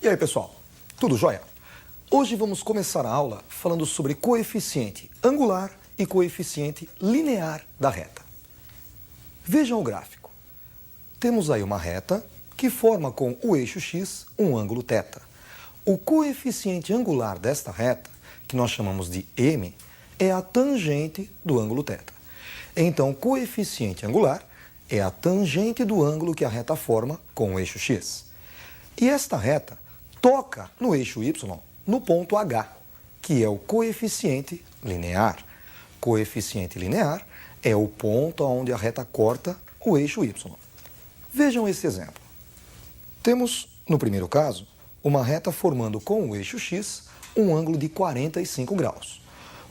E aí, pessoal? Tudo jóia? Hoje vamos começar a aula falando sobre coeficiente angular e coeficiente linear da reta. Vejam o gráfico. Temos aí uma reta que forma com o eixo x um ângulo θ. O coeficiente angular desta reta, que nós chamamos de m, é a tangente do ângulo θ. Então, coeficiente angular é a tangente do ângulo que a reta forma com o eixo x. E esta reta toca no eixo y no ponto H, que é o coeficiente linear. Coeficiente linear é o ponto onde a reta corta o eixo y. Vejam esse exemplo. Temos, no primeiro caso, uma reta formando com o eixo x um ângulo de 45 graus.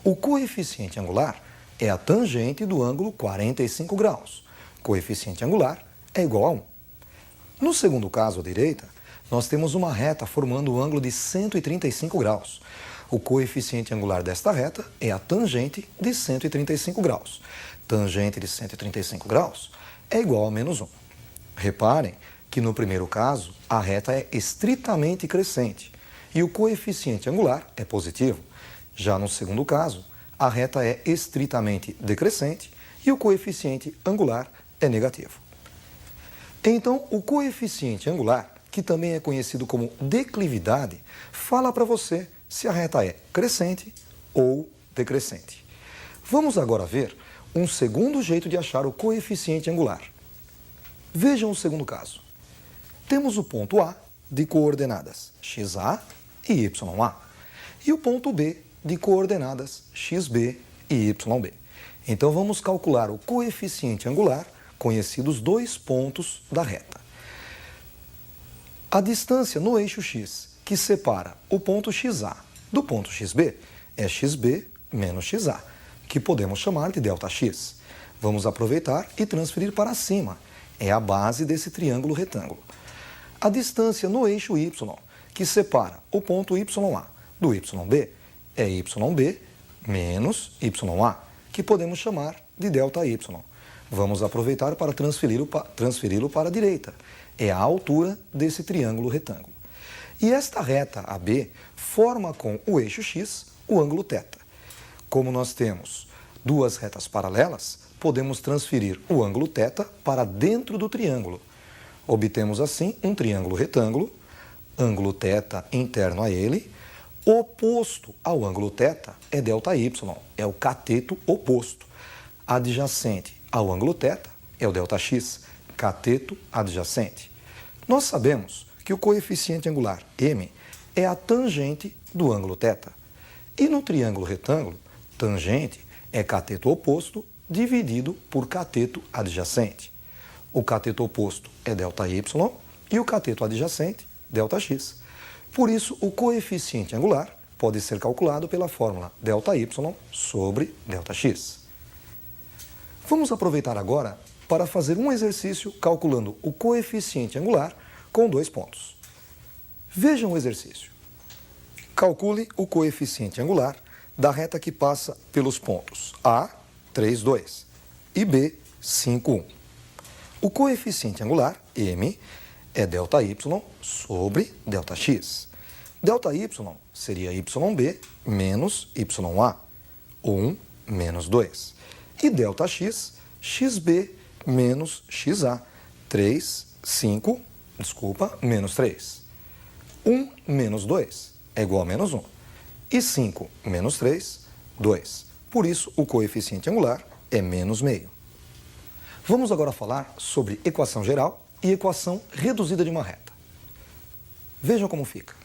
O coeficiente angular é a tangente do ângulo 45 graus. Coeficiente angular é igual a 1. No segundo caso, à direita, nós temos uma reta formando um ângulo de 135 graus. O coeficiente angular desta reta é a tangente de 135 graus. Tangente de 135 graus é igual a menos 1. Reparem que no primeiro caso, a reta é estritamente crescente e o coeficiente angular é positivo. Já no segundo caso, a reta é estritamente decrescente e o coeficiente angular é negativo. Então, o coeficiente angular, que também é conhecido como declividade, fala para você se a reta é crescente ou decrescente. Vamos agora ver um segundo jeito de achar o coeficiente angular. Vejam o segundo caso. Temos o ponto A de coordenadas xa e YA e o ponto B de coordenadas xB e YB. Então vamos calcular o coeficiente angular conhecido os dois pontos da reta. A distância no eixo x que separa o ponto xa do ponto xb é xb menos xa, que podemos chamar de ΔX. Vamos aproveitar e transferir para cima. É a base desse triângulo retângulo. A distância no eixo y que separa o ponto ya do yb é yb menos ya, que podemos chamar de ΔY. Vamos aproveitar para transferi-lo para a direita. É a altura desse triângulo retângulo. E esta reta AB forma com o eixo x o ângulo θ. Como nós temos duas retas paralelas, podemos transferir o ângulo θ para dentro do triângulo. Obtemos assim um triângulo retângulo, ângulo θ interno a ele, oposto ao ângulo θ é ΔY, é o cateto oposto. Adjacente ao ângulo θ é o ΔX, cateto adjacente. Nós sabemos que o coeficiente angular m é a tangente do ângulo θ. E no triângulo retângulo, tangente é cateto oposto dividido por cateto adjacente. O cateto oposto é ΔY e o cateto adjacente, ΔX. Por isso, o coeficiente angular pode ser calculado pela fórmula ΔY sobre ΔX. Vamos aproveitar agora para fazer um exercício calculando o coeficiente angular com dois pontos. Vejam o exercício. Calcule o coeficiente angular da reta que passa pelos pontos A, 3, 2 e B, 5, 1. O coeficiente angular, m, é ΔY sobre ΔX. ΔY seria YB menos YA, 1 menos 2. E ΔX, XB menos XA, menos 3. 1 menos 2 é igual a menos 1. E 5 menos 3, 2. Por isso, o coeficiente angular é menos meio. Vamos agora falar sobre equação geral e equação reduzida de uma reta. Vejam como fica.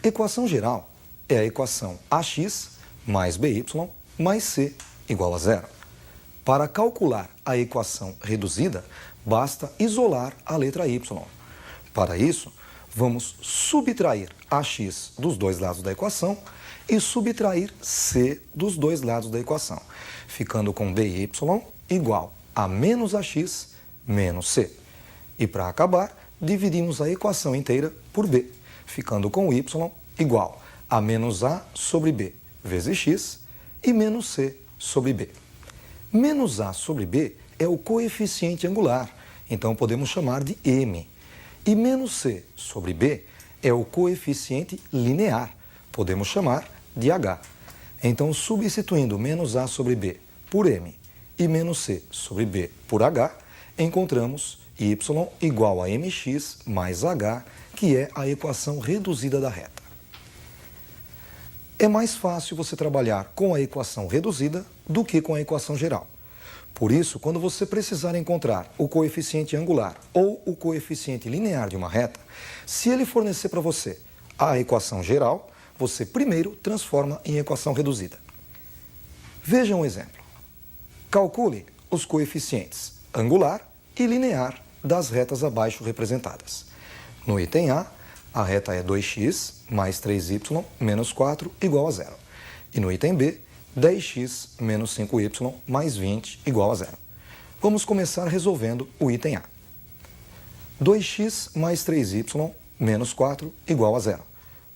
Equação geral é a equação AX mais BY mais C igual a zero. Para calcular a equação reduzida, basta isolar a letra Y. Para isso, vamos subtrair AX dos dois lados da equação e subtrair C dos dois lados da equação, ficando com BY igual a menos AX menos C. E para acabar, dividimos a equação inteira por B, ficando com Y igual a menos A sobre B vezes X e menos C sobre B. Menos A sobre B é o coeficiente angular, então podemos chamar de M. E menos C sobre B é o coeficiente linear, podemos chamar de h. Então, substituindo menos a sobre b por m e menos c sobre b por h, encontramos y igual a mx mais h, que é a equação reduzida da reta. É mais fácil você trabalhar com a equação reduzida do que com a equação geral. Por isso, quando você precisar encontrar o coeficiente angular ou o coeficiente linear de uma reta, se ele fornecer para você a equação geral, você primeiro transforma em equação reduzida. Veja um exemplo. Calcule os coeficientes angular e linear das retas abaixo representadas. No item A reta é 2x mais 3y menos 4 igual a zero. E no item B, 10x menos 5y mais 20 igual a zero. Vamos começar resolvendo o item A. 2x mais 3y menos 4 igual a zero.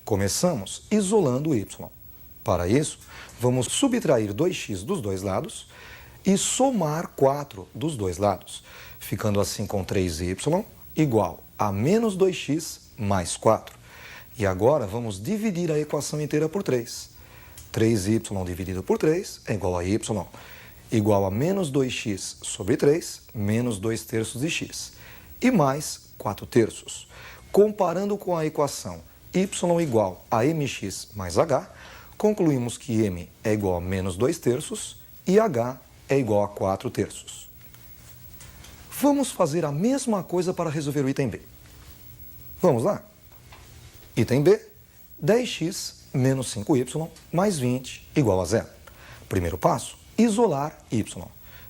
Começamos isolando o y. Para isso, vamos subtrair 2x dos dois lados e somar 4 dos dois lados, ficando assim com 3y igual a menos 2x mais 4. E agora vamos dividir a equação inteira por 3. 3y dividido por 3 é igual a y, igual a menos 2x sobre 3, menos 2 terços de x, e mais 4 terços. Comparando com a equação y igual a mx mais h, concluímos que m é igual a menos 2 terços e h é igual a 4 terços. Vamos fazer a mesma coisa para resolver o item B. Vamos lá? Item B, 10x menos 5y mais 20 igual a zero. Primeiro passo, isolar y.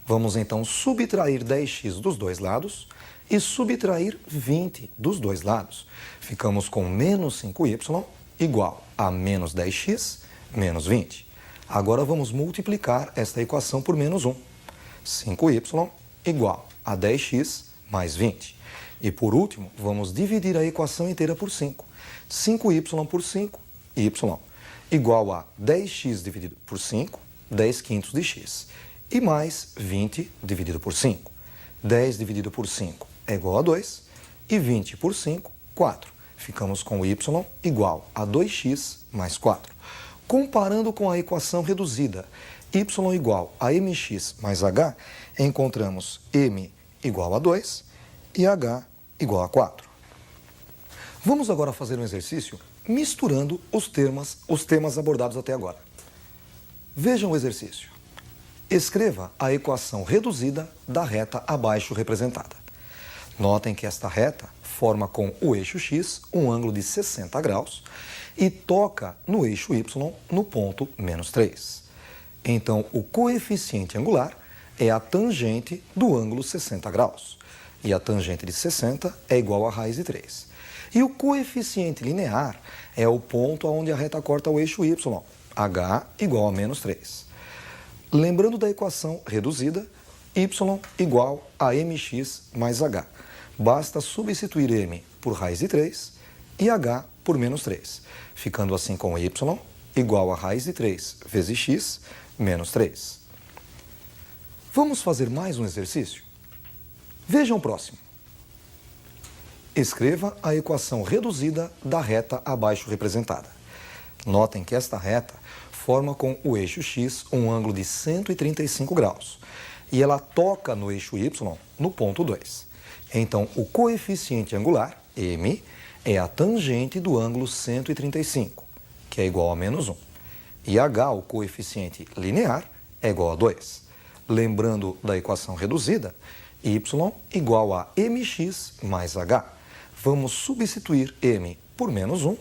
Vamos então subtrair 10x dos dois lados e subtrair 20 dos dois lados. Ficamos com menos 5y igual a menos 10x menos 20. Agora vamos multiplicar esta equação por menos 1. 5y igual a 10x mais 20. E por último, vamos dividir a equação inteira por 5. 5y por 5, y, igual a 10x dividido por 5, 10 quintos de x. E mais 20 dividido por 5. 10 dividido por 5 é igual a 2, e 20 por 5, 4. Ficamos com y igual a 2x mais 4. Comparando com a equação reduzida, y igual a mx mais h, encontramos m igual a 2 e h igual a 4. Vamos agora fazer um exercício misturando os temas abordados até agora. Vejam o exercício. Escreva a equação reduzida da reta abaixo representada. Notem que esta reta forma com o eixo x um ângulo de 60 graus e toca no eixo y no ponto menos 3. Então, o coeficiente angular é a tangente do ângulo 60 graus. E a tangente de 60 é igual a raiz de 3. E o coeficiente linear é o ponto onde a reta corta o eixo y, h igual a menos 3. Lembrando da equação reduzida, y igual a mx mais h. Basta substituir m por raiz de 3 e h por menos 3, ficando assim com y igual a raiz de 3 vezes x menos 3. Vamos fazer mais um exercício? Vejam o próximo. Escreva a equação reduzida da reta abaixo representada. Notem que esta reta forma com o eixo x um ângulo de 135 graus e ela toca no eixo y no ponto 2. Então, o coeficiente angular, m, é a tangente do ângulo 135, que é igual a menos 1. E h, o coeficiente linear, é igual a 2. Lembrando da equação reduzida, y igual a mx mais h. Vamos substituir m por menos 1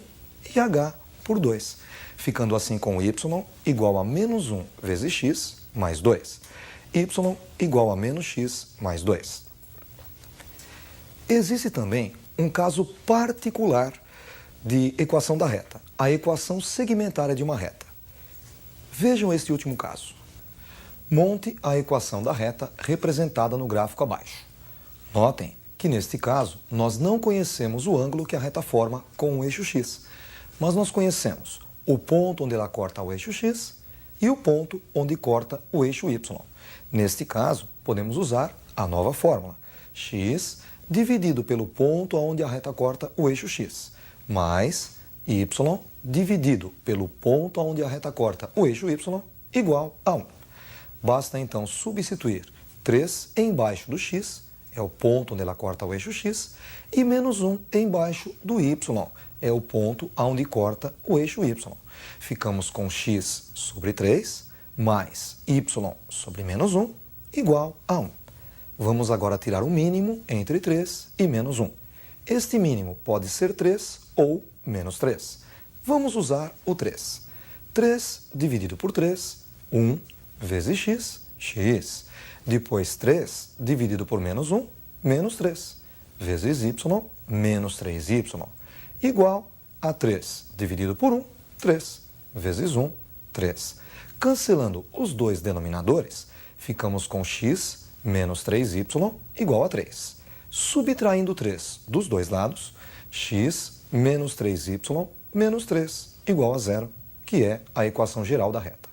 e h por 2, ficando assim com y igual a menos 1 vezes x mais 2. Y igual a menos x mais 2. Existe também um caso particular de equação da reta, a equação segmentária de uma reta. Vejam este último caso. Monte a equação da reta representada no gráfico abaixo. Notem que, neste caso, nós não conhecemos o ângulo que a reta forma com o eixo x, mas nós conhecemos o ponto onde ela corta o eixo x e o ponto onde corta o eixo y. Neste caso, podemos usar a nova fórmula, x dividido pelo ponto onde a reta corta o eixo x, mais y dividido pelo ponto onde a reta corta o eixo y igual a 1. Basta então substituir 3 embaixo do x, é o ponto onde ela corta o eixo x, e menos 1 embaixo do y, é o ponto onde corta o eixo y. Ficamos com x sobre 3 mais y sobre menos 1 igual a 1. Vamos agora tirar o mínimo entre 3 e menos 1. Este mínimo pode ser 3 ou menos 3. Vamos usar o 3. 3 dividido por 3, 1 vezes x, x. Depois 3 dividido por menos 1, menos 3, vezes y, menos 3y, igual a 3 dividido por 1, 3, vezes 1, 3. Cancelando os dois denominadores, ficamos com x menos 3y igual a 3. Subtraindo 3 dos dois lados, x menos 3y menos 3 igual a 0, que é a equação geral da reta.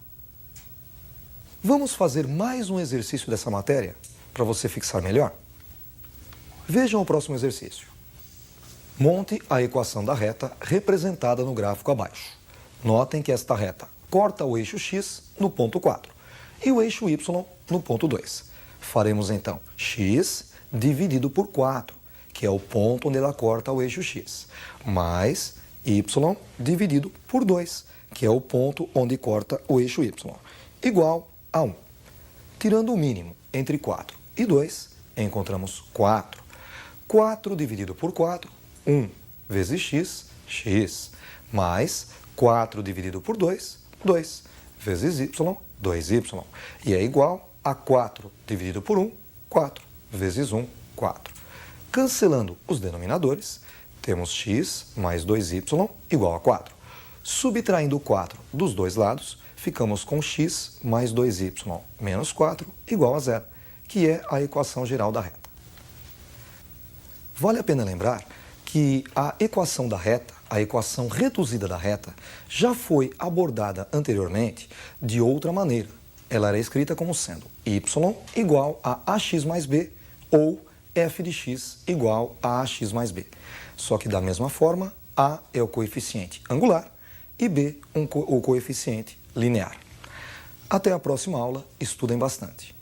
Vamos fazer mais um exercício dessa matéria para você fixar melhor? Vejam o próximo exercício. Monte a equação da reta representada no gráfico abaixo. Notem que esta reta corta o eixo x no ponto 4 e o eixo y no ponto 2. Faremos então x dividido por 4, que é o ponto onde ela corta o eixo x, mais y dividido por 2, que é o ponto onde corta o eixo y, igual a 1. Tirando o mínimo entre 4 e 2, encontramos 4. 4 dividido por 4, 1 vezes x, x, mais 4 dividido por 2, 2, vezes y, 2y. E é igual a 4 dividido por 1, 4, vezes 1, 4. Cancelando os denominadores, temos x mais 2y igual a 4. Subtraindo 4 dos dois lados, ficamos com x mais 2y menos 4 igual a 0, que é a equação geral da reta. Vale a pena lembrar que a equação da reta, a equação reduzida da reta, já foi abordada anteriormente de outra maneira. Ela era escrita como sendo y igual a ax mais b ou f de x igual a ax mais b. Só que da mesma forma, a é o coeficiente angular e b o coeficiente linear. Até a próxima aula, estudem bastante.